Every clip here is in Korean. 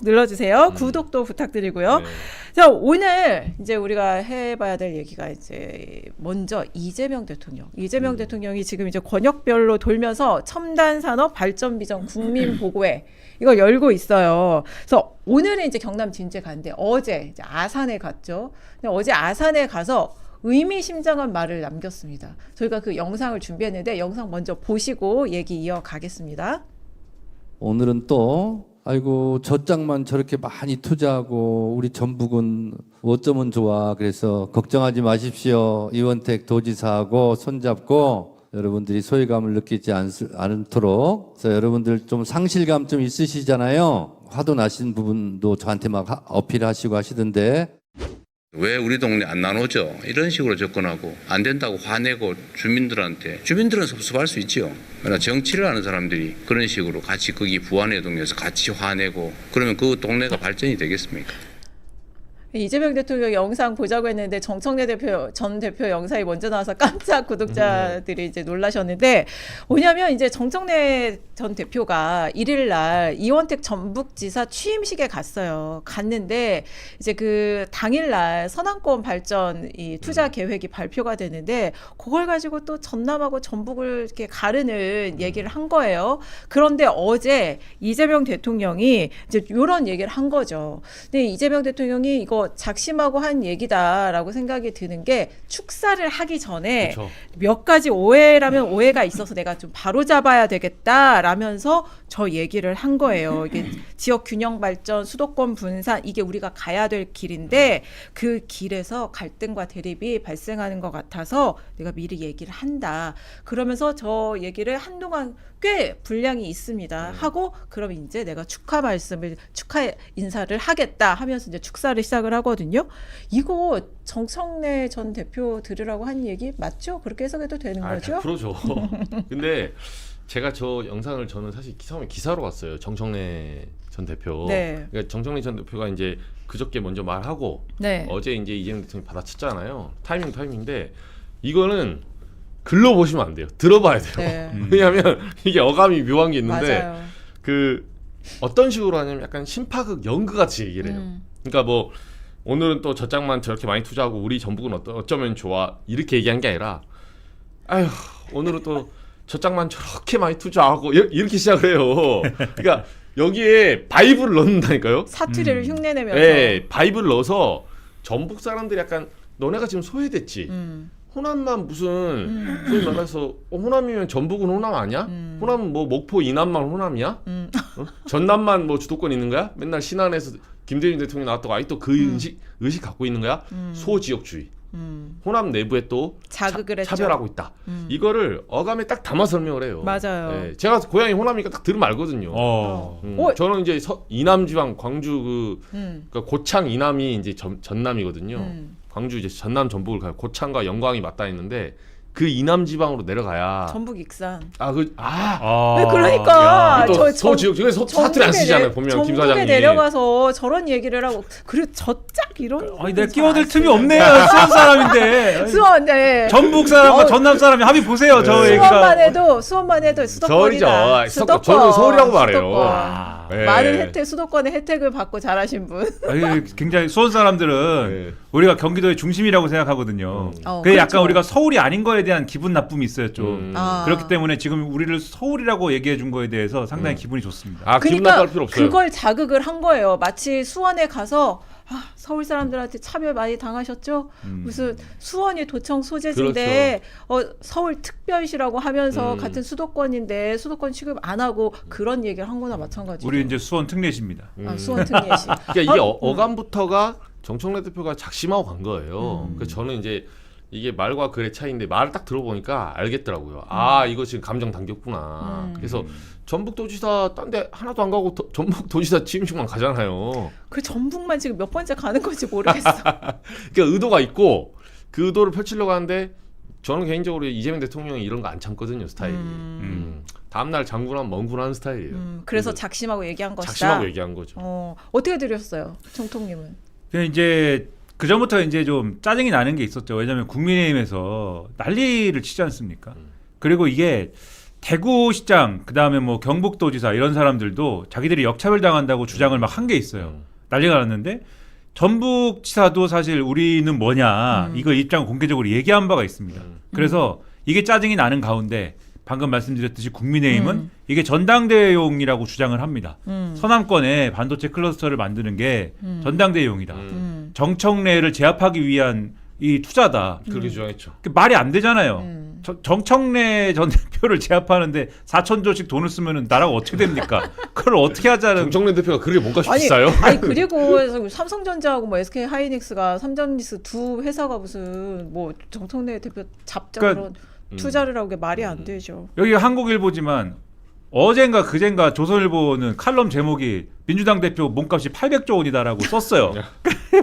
눌러주세요. 구독도 부탁드리고요. 네. 자, 오늘 이제 우리가 해봐야 될 얘기가 이제 먼저 이재명 대통령. 이재명 대통령이 지금 이제 권역별로 돌면서 첨단 산업 발전 비전 국민 보고회 이걸 열고 있어요. 그래서 오늘은 이제 경남 진주에 갔는데 어제 이제 아산에 갔죠. 근데 어제 아산에 가서 의미심장한 말을 남겼습니다. 저희가 그 영상을 준비했는데 영상 먼저 보시고 얘기 이어가겠습니다. 오늘은 또 아이고 저짝만 저렇게 많이 투자하고 우리 전북은 어쩌면 좋아. 그래서 걱정하지 마십시오. 이원택 도지사하고 손잡고 여러분들이 소외감을 느끼지 않도록. 그래서 여러분들 좀 상실감 좀 있으시잖아요. 화도 나신 부분도 저한테 막 어필하시고 하시던데. 왜 우리 동네 안 나누죠? 이런 식으로 접근하고 안 된다고 화내고 주민들은 섭섭할 수 있죠. 그러나 정치를 하는 사람들이 그런 식으로 같이 거기 부안의 동네에서 같이 화내고 그러면 그 동네가 발전이 되겠습니까? 이재명 대통령 영상 보자고 했는데 정청래 전 대표 영상이 먼저 나와서 깜짝 구독자들이 이제 놀라셨는데 뭐냐면 이제 정청래 전 대표가 1일 날 이원택 전북지사 취임식에 갔어요. 갔는데 이제 그 당일 날 서남권 발전 이 투자 계획이 발표가 되는데 그걸 가지고 또 전남하고 전북을 이렇게 가르는 얘기를 한 거예요. 그런데 어제 이재명 대통령이 이제 이런 얘기를 한 거죠. 근데 이재명 대통령이 이거 작심하고 한 얘기다라고 생각이 드는 게 축사를 하기 전에 그쵸. 몇 가지 오해라면 오해가 있어서 내가 좀 바로잡아야 되겠다라면서 저 얘기를 한 거예요. 이게 지역 균형 발전, 수도권 분산 이게 우리가 가야 될 길인데 그 길에서 갈등과 대립이 발생하는 것 같아서 내가 미리 얘기를 한다. 그러면서 저 얘기를 한동안 꽤 분량이 있습니다. 하고 그럼 이제 내가 축하 인사를 하겠다 하면서 이제 축사를 시작을 하거든요. 이거 정청래 전 대표 들으라고 한 얘기 맞죠? 그렇게 해석해도 되는 거죠? 100%죠. 근데 제가 저 영상을 저는 사실 처음에 기사로 봤어요. 정청래 전 대표. 네. 그러니까 정청래 전 대표가 이제 그저께 먼저 말하고 네. 어제 이제 이재명 대통령이 받아쳤잖아요. 타이밍인데 이거는 글로 보시면 안 돼요. 들어봐야 돼요. 네. 왜냐하면 이게 어감이 묘한 게 있는데 맞아요. 그 어떤 식으로 하냐면 약간 심파극 연극 같이 얘기를 해요. 그러니까 뭐 오늘은 또 저짝만 저렇게 많이 투자하고 우리 전북은 어쩌면 좋아 이렇게 얘기한 게 아니라 아휴 오늘은 또 저짝만 저렇게 많이 투자하고 이렇게 시작을 해요. 그러니까 여기에 바이브를 넣는다니까요. 사투리를 흉내내면서. 네, 바이브를 넣어서 전북 사람들이 약간 너네가 지금 소외됐지. 호남만 무슨 소위 말해서 호남이면 전북은 호남 아니야? 호남은 뭐 목포 이남만 호남이야? 어? 전남만 뭐 주도권 있는 거야? 맨날 신안에서 김대중 대통령이 나왔다고 아직도 그 의식 갖고 있는 거야? 소지역주의. 호남 내부에 또 자극을 했죠. 차별하고 있다. 이거를 어감에 딱 담아 설명을 해요. 맞아요. 네, 제가 고향이 호남이니까 딱 들으면 알거든요. 저는 이제 이남지방 광주 그러니까 고창 이남이 이제 전남이거든요. 광주 이제 전남 전북을 가요. 고창과 영광이 맞닿아 있는데 그 이남 지방으로 내려가야 전북 익산. 네, 그러니까 또 소지역 중에 사투리 안 쓰잖아요. 보면 김 전북에 사장님 내려가서 저런 얘기를 하고 그리고 저짝 이런. 아니 내가 끼어들 틈이 없네요. 수원 사람인데. 수원, 네. 전북 사람과 전남 사람이 합의 보세요. 저 얘기가. 수원만 해도 수도권이다. 서울이죠. 저는 서울이라고 말해요. 네. 많은 수도권의 혜택을 받고 자라신 분. 아니, 굉장히 수원 사람들은 네. 우리가 경기도의 중심이라고 생각하거든요. 그게 그렇죠. 약간 우리가 서울이 아닌 거에 대한 기분 나쁨이 있어요, 좀. 아. 그렇기 때문에 지금 우리를 서울이라고 얘기해 준 거에 대해서 상당히 기분이 좋습니다. 기분 그러니까 나쁠 필요 없어요. 그걸 자극을 한 거예요. 마치 수원에 가서 서울 사람들한테 차별 많이 당하셨죠? 무슨 수원이 도청 소재지인데 서울 특별시라고 하면서 같은 수도권인데 수도권 취급 안 하고 그런 얘기를 한 거나 마찬가지예요. 우리 이제 수원 특례시입니다. 수원 특례시. 그러니까 이게 어감부터가 정청래 대표가 작심하고 간 거예요. 그래서 저는 이제 이게 말과 글의 차이인데 말을 딱 들어보니까 알겠더라고요. 이거 지금 감정 당겼구나. 그래서 전북도지사 딴 데 하나도 안 가고 전북도지사 취임식만 가잖아요. 그 전북만 지금 몇 번째 가는 건지 모르겠어. 그러니까 의도가 있고 그 의도를 펼치려고 하는데 저는 개인적으로 이재명 대통령이 이런 거 안 참거든요, 스타일이. 다음날 장군하면 멍군하는 스타일이에요. 그래서 작심하고 얘기한 것이다. 작심하고 얘기한 거죠. 어떻게 들으셨어요, 정통님은? 그냥 이제 그 전부터 이제 좀 짜증이 나는 게 있었죠. 왜냐하면 국민의힘에서 난리를 치지 않습니까? 그리고 이게 대구시장 그다음에 뭐 경북도지사 이런 사람들도 자기들이 역차별 당한다고 주장을 막 한 게 있어요. 난리가 났는데 전북지사도 사실 우리는 뭐냐 이거 입장 공개적으로 얘기한 바가 있습니다. 그래서 이게 짜증이 나는 가운데 방금 말씀드렸듯이 국민의힘은 이게 전당대회용이라고 주장을 합니다. 서남권에 반도체 클러스터를 만드는 게 전당대회용이다. 정청래를 제압하기 위한 이 투자다. 그렇게 주장했죠. 말이 안 되잖아요. 정청래 전 대표를 제압하는데 4,000조씩 돈을 쓰면은 나라가 어떻게 됩니까? 그걸 어떻게 하자는. 정청래 대표가 그렇게 몸값이 비싸요? 아니 그리고 삼성전자하고 뭐 SK 하이닉스가 삼성전자 두 회사가 무슨 뭐 정청래 대표 잡자로 그러니까, 투자를 하고 게 말이 안 되죠. 여기 한국일보지만 어젠가 그젠가 조선일보는 칼럼 제목이 민주당 대표 몸값이 800조 원이다라고 썼어요.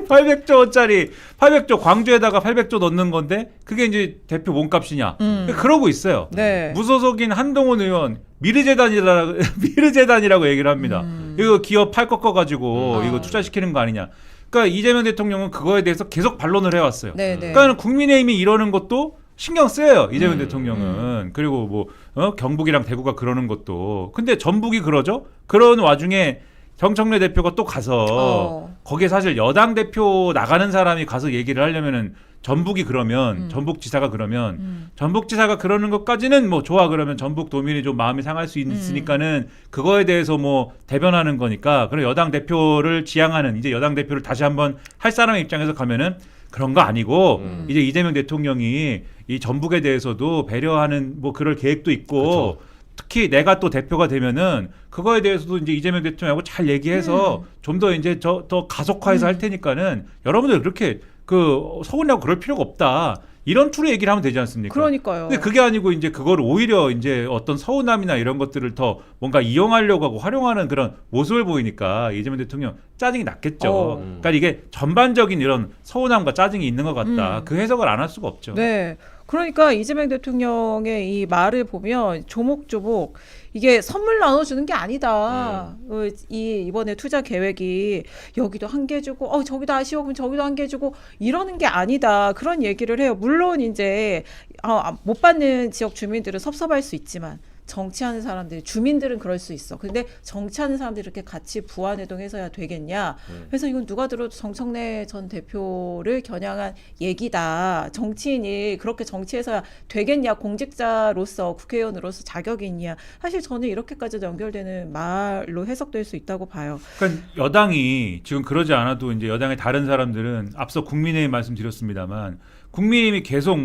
800조 원짜리 800조 광주에다가 800조 넣는 건데 그게 이제 대표 몸값이냐? 그러고 있어요. 네. 무소속인 한동훈 의원 미르재단이라고 얘기를 합니다. 이거 기업 팔 꺾어 가지고 이거 투자시키는 거 아니냐? 그러니까 이재명 대통령은 그거에 대해서 계속 반론을 해왔어요. 네, 네. 그러니까 국민의힘이 이러는 것도 신경 쓰여요. 이재명 대통령은. 그리고 뭐 경북이랑 대구가 그러는 것도. 근데 전북이 그러죠? 그런 와중에 정청래 대표가 또 가서 거기에 사실 여당 대표 나가는 사람이 가서 얘기를 하려면은 전북이 그러면 전북지사가 그러면 전북지사가 그러는 것까지는 뭐 좋아. 그러면 전북 도민이 좀 마음이 상할 수 있으니까는 그거에 대해서 뭐 대변하는 거니까 그런 여당 대표를 지향하는 이제 여당 대표를 다시 한번 할 사람의 입장에서 가면은 그런 거 아니고 이제 이재명 대통령이 이 전북에 대해서도 배려하는 뭐 그럴 계획도 있고 그쵸. 특히 내가 또 대표가 되면은 그거에 대해서도 이제 이재명 대통령하고 잘 얘기해서 좀 더 이제 더 가속화해서 할 테니까는 여러분들 그렇게 그 서운하고 그럴 필요가 없다. 이런 투로 얘기를 하면 되지 않습니까? 그러니까요. 근데 그게 아니고 이제 그걸 오히려 이제 어떤 서운함이나 이런 것들을 더 뭔가 이용하려고 하고 활용하는 그런 모습을 보이니까 이재명 대통령 짜증이 났겠죠. 그러니까 이게 전반적인 이런 서운함과 짜증이 있는 것 같다. 그 해석을 안 할 수가 없죠. 네. 그러니까 이재명 대통령의 이 말을 보면 조목조목 이게 선물 나눠주는 게 아니다. 이번에 투자 계획이 여기도 한 개 주고 저기도 아쉬워 그럼 저기도 한 개 주고 이러는 게 아니다. 그런 얘기를 해요. 물론 이제 못 받는 지역 주민들은 섭섭할 수 있지만 정치하는 사람들, 주민들은 그럴 수 있어. 근데 정치하는 사람들이 이렇게 같이 부안해동해서야 되겠냐. 그래서 이건 누가 들어도 정청래 전 대표를 겨냥한 얘기다. 정치인이 그렇게 정치해서야 되겠냐. 공직자로서 국회의원으로서 자격이 있냐. 사실 저는 이렇게까지도 연결되는 말로 해석될 수 있다고 봐요. 그러니까 여당이 지금 그러지 않아도 이제 여당의 다른 사람들은 앞서 국민의힘 말씀드렸습니다만 국민의힘이 계속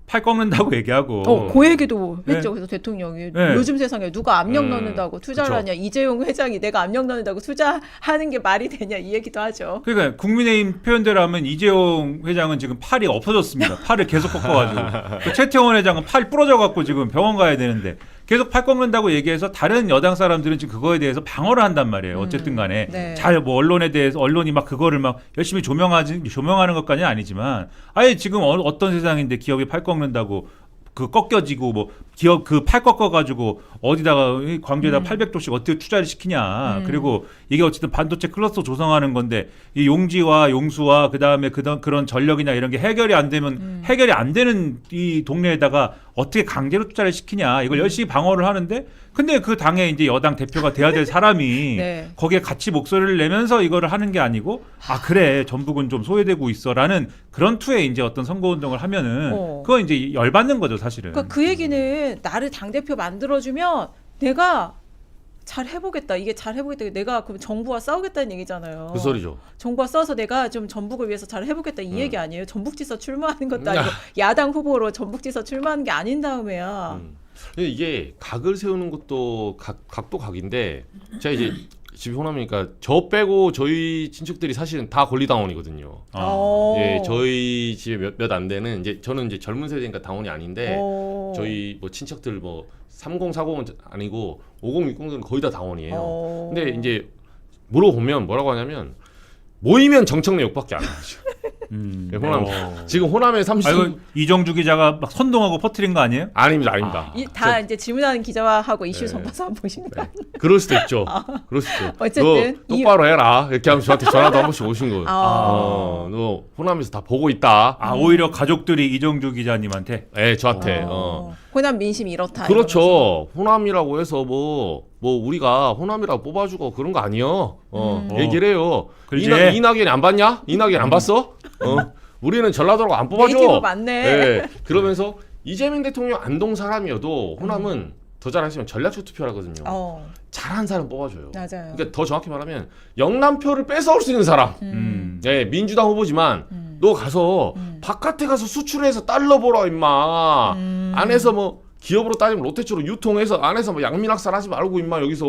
팔 꺾는다고 얘기하고 그 얘기도 했죠. 네. 그래서 대통령이 네. 요즘 세상에 누가 압력 넣는다고 투자를 하냐. 이재용 회장이 내가 압력 넣는다고 투자하는 게 말이 되냐 이 얘기도 하죠. 그러니까 국민의힘 표현대로 하면 이재용 회장은 지금 팔이 없어졌습니다. 팔을 계속 꺾어가지고 최태원 회장은 팔 부러져갖고 지금 병원 가야 되는데 계속 팔 꺾는다고 얘기해서 다른 여당 사람들은 지금 그거에 대해서 방어를 한단 말이에요. 어쨌든 간에 네. 잘 뭐 언론에 대해서 언론이 막 그거를 막 열심히 조명하는 것까지는 아니지만 아예 지금 어떤 세상인데 기업이 팔 꺾는다고 그 꺾여지고 뭐 기업 그 팔 꺾어가지고 어디다가 광주에다 800조씩 어떻게 투자를 시키냐. 그리고 이게 어쨌든 반도체 클러스터 조성하는 건데 이 용지와 용수와 그다음에 그런 전력이나 이런 게 해결이 안 되면 해결이 안 되는 이 동네에다가 어떻게 강제로 투자를 시키냐. 이걸 열심히 방어를 하는데 근데 그 당에 이제 여당 대표가 돼야 될 사람이 네. 거기에 같이 목소리를 내면서 이거를 하는 게 아니고 그래 전북은 좀 소외되고 있어라는 그런 투에 이제 어떤 선거운동을 하면은 그거 이제 열받는 거죠 사실은. 그러니까 그 얘기는 나를 당대표 만들어주면 내가 잘 해보겠다. 이게 잘 해보겠다. 내가 그럼 정부와 싸우겠다는 얘기잖아요. 그 소리죠. 정부와 싸워서 내가 좀 전북을 위해서 잘 해보겠다 이 얘기 아니에요. 전북지사 출마하는 것도 아니고 야당 후보로 전북지사 출마하는 게 아닌 다음에야. 이게 각을 세우는 것도 각도 각인데 제가 이제 집이 호남이니까 저 빼고 저희 친척들이 사실은 다 권리당원이거든요. 예, 저희 집에 몇 안 되는 이제 저는 이제 젊은 세대니까 당원이 아닌데 저희 뭐 친척들 뭐 3040은 아니고 5060들은 거의 다 당원이에요. 근데 이제 물어보면 뭐라고 하냐면 모이면 정청래 욕밖에 안 하죠. 네, 호남. 어. 지금 호남의 30. 아, 이거 이정주 기자가 막 선동하고 퍼뜨린 거 아니에요? 아닙니다, 아닙니다. 다 이제 질문하는 기자하고 이슈 네. 전파서 한번 보시는 거 아니에요? 그럴 수도 있죠. 그럴 수도 있죠. 어쨌든 너 똑바로 해라. 이렇게 하면 저한테 전화도 한 번씩 오신 거예요. 아. 너 호남에서 다 보고 있다. 아 오히려 가족들이 이정주 기자님한테 네, 저한테. 호남 민심이 이렇다. 그렇죠. 호남이라고 해서 뭐 우리가 호남이라고 뽑아주고 그런 거 아니요. 얘기를 해요. 글쎄. 이낙연이 안 봤냐? 이낙연 안 봤어? 우리는 전라도라고 안 뽑아줘. 네이티브 맞네. 네. 그러면서 이재명 대통령 안동 사람이어도 호남은 더 잘하시면 전략적 투표를 하거든요. 잘한 사람 뽑아줘요. 맞아요. 그러니까 더 정확히 말하면 영남표를 뺏어올 수 있는 사람. 네, 민주당 후보지만 너 가서 바깥에 가서 수출해서 달러 벌어 임마. 안에서 뭐 기업으로 따지면 롯데처럼 유통해서 안에서 뭐 양민학살 하지 말고 임마 여기서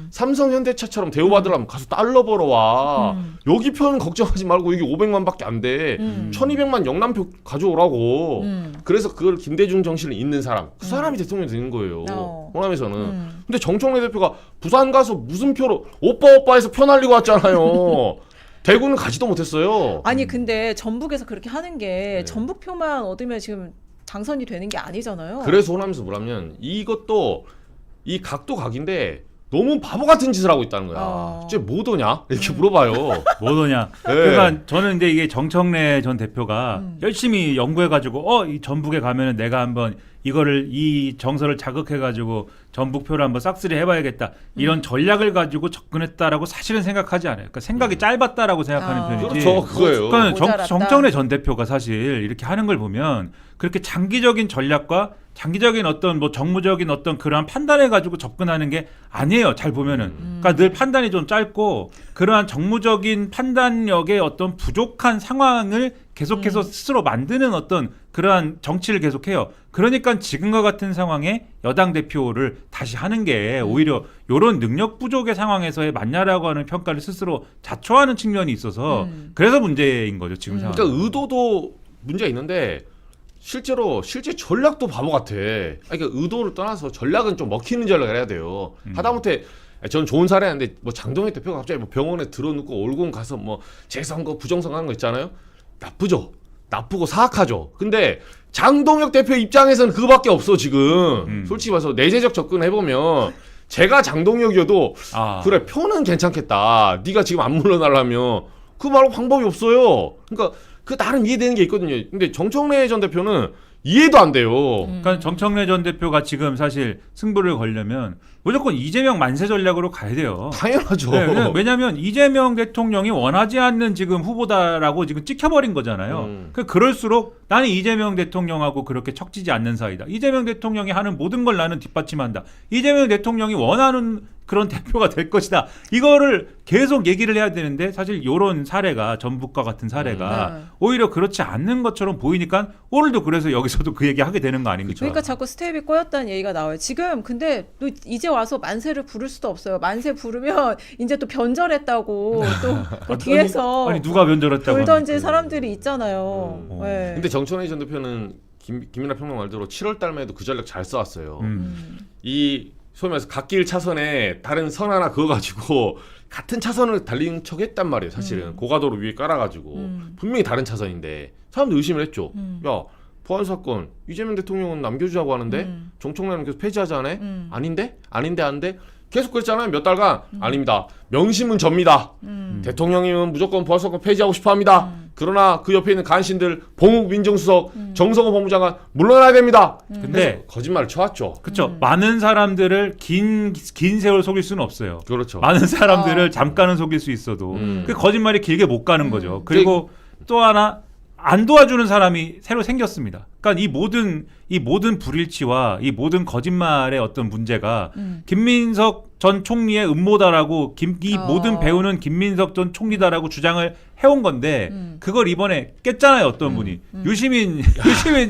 삼성 현대차처럼 대우받으려면 가서 달러 벌어와. 여기 표는 걱정하지 말고 여기 500만밖에 안 돼. 1200만 영남표 가져오라고. 그래서 그걸 김대중 정신을 잇는 사람. 그 사람이 대통령이 되는 거예요. 호남에서는. 근데 정청래 대표가 부산 가서 무슨 표로 오빠에서 표 날리고 왔잖아요. 대구는 가지도 못했어요. 아니 근데 전북에서 그렇게 하는 게 네. 전북표만 얻으면 지금 당선이 되는 게 아니잖아요. 그래서 호남에서 뭐라면 이것도 이 각도 각인데 너무 바보 같은 짓을 하고 있다는 거야. 진짜 못 오냐? 이렇게 물어봐요. 뭐더냐. 네. 그러니까 저는 근데 이게 정청래 전 대표가 열심히 연구해가지고 이 전북에 가면은 내가 한번 이거를 이 정서를 자극해가지고 전북표를 한번 싹쓸이 해봐야겠다 이런 전략을 가지고 접근했다라고 사실은 생각하지 않아요. 그러니까 생각이 짧았다라고 생각하는 편이지. 그렇죠, 그거예요. 그러니까 모자랐다. 정청래 전 대표가 사실 이렇게 하는 걸 보면 그렇게 장기적인 전략과 장기적인 어떤 뭐 정무적인 어떤 그러한 판단해 가지고 접근하는 게 아니에요. 잘 보면은. 그러니까 늘 판단이 좀 짧고 그러한 정무적인 판단력의 어떤 부족한 상황을 계속해서 스스로 만드는 어떤 그러한 정치를 계속해요. 그러니까 지금과 같은 상황에 여당 대표를 다시 하는 게 오히려 이런 능력 부족의 상황에서의 맞냐라고 하는 평가를 스스로 자초하는 측면이 있어서 그래서 문제인 거죠. 지금 상황. 그러니까 의도도 문제가 있는데 실제 전략도 바보 같아. 그러니까 의도를 떠나서 전략은 좀 먹히는 전략을 해야 돼요. 하다못해 저는 좋은 사례인데 뭐 장동혁 대표가 갑자기 뭐 병원에 들어눕고 올공 가서 뭐 재선거 부정선거하는 거 있잖아요. 나쁘죠. 나쁘고 사악하죠. 근데 장동혁 대표 입장에서는 그거밖에 없어 지금. 솔직히 말해서 내재적 접근해보면 제가 장동혁이어도 그래 표는 괜찮겠다. 네가 지금 안 물러나려면 그 말고 방법이 없어요. 그러니까 그 나름 이해되는 게 있거든요. 근데 정청래 전 대표는 이해도 안 돼요. 그러니까 정청래 전 대표가 지금 사실 승부를 걸려면 무조건 이재명 만세 전략으로 가야 돼요. 당연하죠. 네, 왜냐하면 이재명 대통령이 원하지 않는 지금 후보다라고 지금 찍혀버린 거잖아요. 그럴수록 나는 이재명 대통령하고 그렇게 척지지 않는 사이다. 이재명 대통령이 하는 모든 걸 나는 뒷받침한다. 이재명 대통령이 원하는 그런 대표가 될 것이다. 이거를 계속 얘기를 해야 되는데 사실 이런 사례가 전북과 같은 사례가 오히려 그렇지 않는 것처럼 보이니까 오늘도 그래서 여기서도 그 얘기 하게 되는 거 아닙니까? 그러니까 자꾸 스텝이 꼬였다는 얘기가 나와요. 지금 근데 또 이제 와서 만세를 부를 수도 없어요. 만세 부르면 이제 또 변절했다고 또 뒤에서 아니 누가 변절했다고 돌 던질 합니까? 사람들이 있잖아요. 네. 근데 정청래 전 대표는 김민하 평론 말대로 7월 달만 해도 그 전략 잘 써왔어요. 이 소위 말해서 갓길 차선에 다른 선 하나 그어 가지고 같은 차선을 달린 척 했단 말이에요. 사실은 고가도로 위에 깔아가지고 분명히 다른 차선인데 사람들 의심을 했죠. 야 보안 사건 이재명 대통령은 남겨주자고 하는데 정청래는 계속 폐지하자네. 아닌데 계속 그랬잖아요. 몇 달간 아닙니다. 명심은 접니다. 대통령이면 무조건 보안 사건 폐지하고 싶어합니다. 그러나 그 옆에 있는 간신들 봉욱 민정수석 정성호 법무장관 물러나야 됩니다. 근데 거짓말을 쳐왔죠. 그렇죠. 많은 사람들을 긴 세월 속일 수는 없어요. 그렇죠. 많은 사람들을 잠깐은 속일 수 있어도 그 거짓말이 길게 못 가는 거죠. 그리고 또 하나 안 도와주는 사람이 새로 생겼습니다. 그러니까 이 모든 불일치와 이 모든 거짓말의 어떤 문제가 김민석 전 총리의 음모다라고 이 모든 배우는 김민석 전 총리다라고 주장을 해온 건데 그걸 이번에 깼잖아요. 어떤 분이 유시민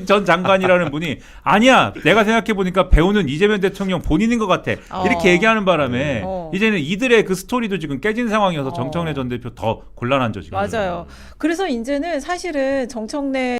전 장관이라는 분이 아니야 내가 생각해 보니까 배우는 이재명 대통령 본인인 것 같아 이렇게 얘기하는 바람에 이제는 이들의 그 스토리도 지금 깨진 상황이어서 정청래 전 대표 더 곤란한죠 지금. 맞아요. 그래서 이제는 사실은 정청래